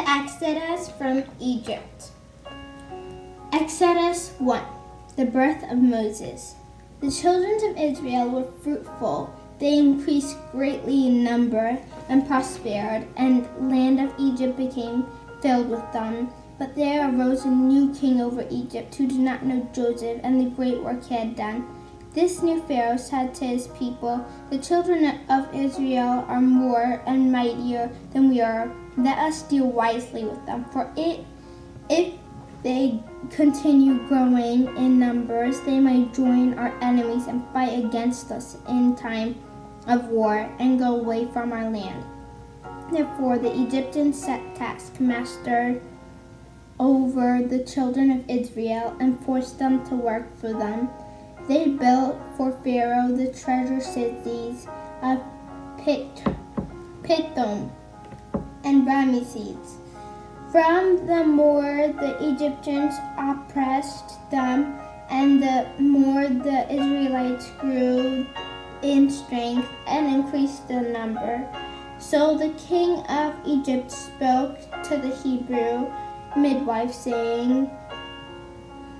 The Exodus from Egypt. Exodus 1. The birth of Moses. The children of Israel were fruitful. They increased greatly in number and prospered, and the land of Egypt became filled with them. But there arose a new king over Egypt who did not know Joseph and the great work he had done. This new Pharaoh said to his people, "The children of Israel are more and mightier than we are. Let us deal wisely with them, for if they continue growing in numbers, they might join our enemies and fight against us in time of war and go away from our land." Therefore the Egyptians set taskmasters over the children of Israel and forced them to work for them. They built for Pharaoh the treasure cities of Pithom and Ramesses. From the more the Egyptians oppressed them, and the more the Israelites grew in strength and increased in number. So the king of Egypt spoke to the Hebrew midwife, saying,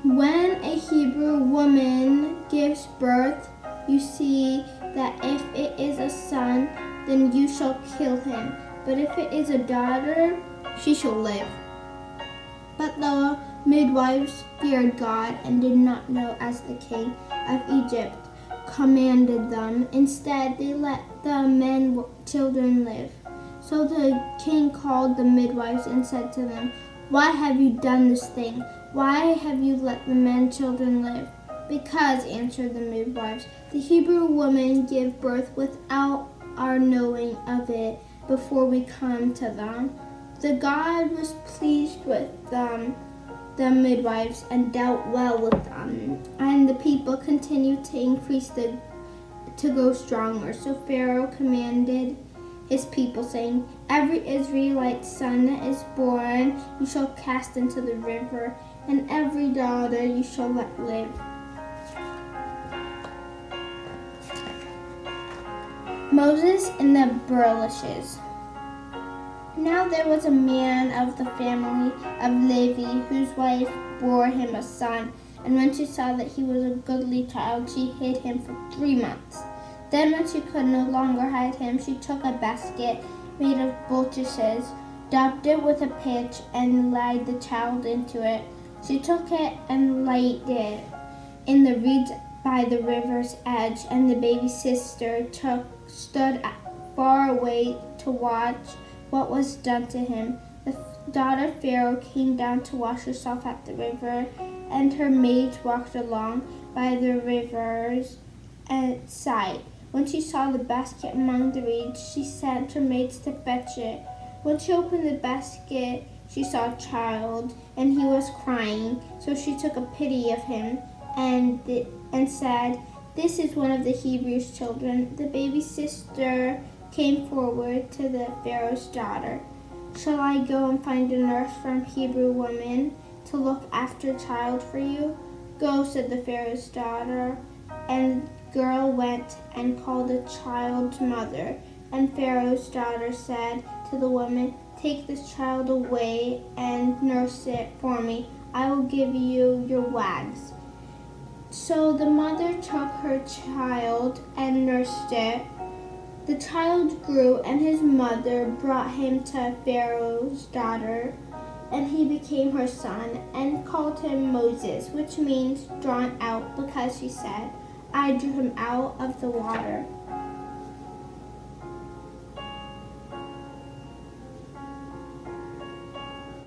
"When a Hebrew woman gives birth, you see that if it is a son, then you shall kill him. But if it is a daughter, she shall live." But the midwives feared God and did not know as the king of Egypt commanded them. Instead, they let the children live. So the king called the midwives and said to them, "Why have you done this thing? Why have you let the children live?" "Because," answered the midwives, "the Hebrew women give birth without our knowing of it before we come to them." The God was pleased with them, the midwives, and dealt well with them. And the people continued to increase to grow stronger. So Pharaoh commanded his people, saying, "Every Israelite son that is born you shall cast into the river, and every daughter you shall let live." Moses and the Burlishes. Now there was a man of the family of Levi whose wife bore him a son, and when she saw that he was a goodly child, she hid him for 3 months. Then when she could no longer hide him, she took a basket made of bulrushes, daubed it with a pitch, and laid the child into it. She took it and laid it in the reeds by the river's edge, and the baby's sister stood far away to watch what was done to him. The daughter of Pharaoh came down to wash herself at the river, and her maids walked along by the river's side. When she saw the basket among the reeds, she sent her maids to fetch it. When she opened the basket, she saw a child, and he was crying. So she took a pity of him and said, "This is one of the Hebrews' children." The baby's sister came forward to the Pharaoh's daughter. "Shall I go and find a nurse from Hebrew women to look after the child for you?" "Go," said the Pharaoh's daughter. And the girl went and called the child's mother. And Pharaoh's daughter said to the woman, "Take this child away and nurse it for me. I will give you your wages." So the mother took her child and nursed it. The child grew, and his mother brought him to Pharaoh's daughter, and he became her son, and called him Moses, which means drawn out, because she said, "I drew him out of the water."